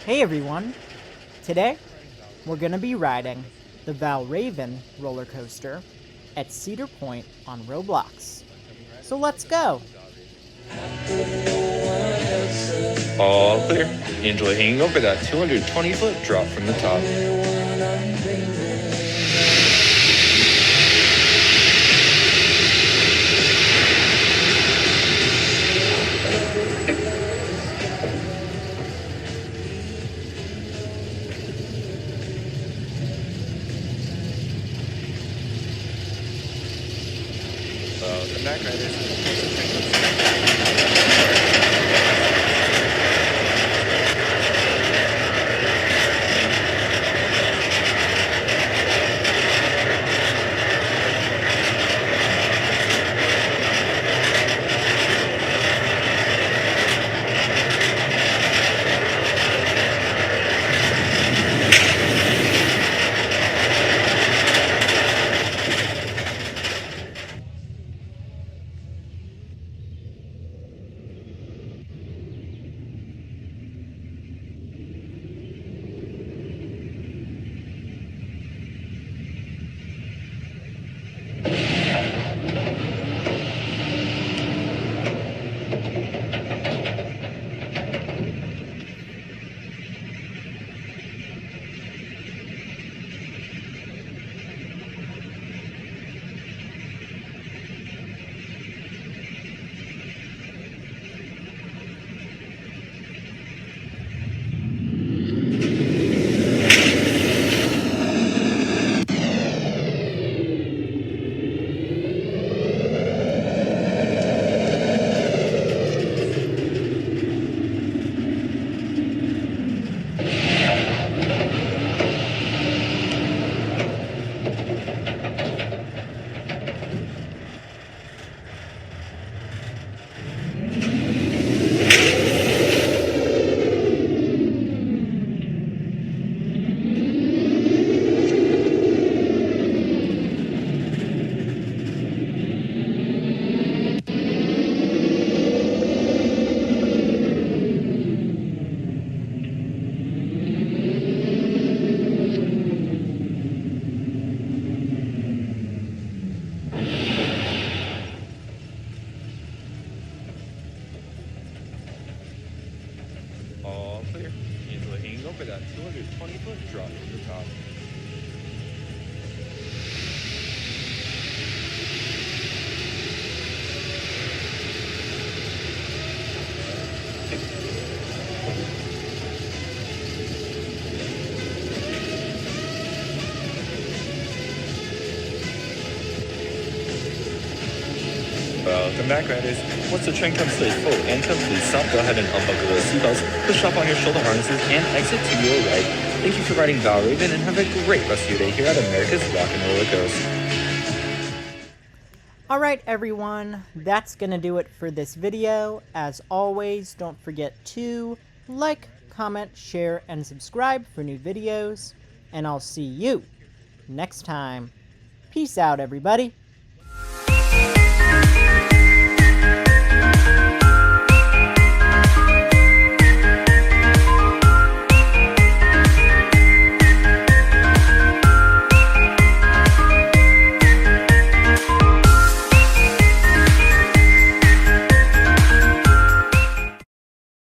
Hey everyone! Today, we're gonna be riding the Valravn roller coaster at Cedar Point on Roblox. So let's go! All clear. Enjoy hanging over that 220-foot drop from the top. Welcome back, All clear. Enjoy hanging over that 220-foot drop from the top. Welcome back, riders. Once the train comes to a full anthem, please stop, go ahead and unbuckle those seatbelts, push off on your shoulder harnesses, and exit to your right. Thank you for riding Valravn, and have a great rest of your day here at America's Rock and Roller Coaster. Alright everyone, that's gonna do it for this video. As always, don't forget to like, comment, share, and subscribe for new videos. And I'll see you next time. Peace out, everybody.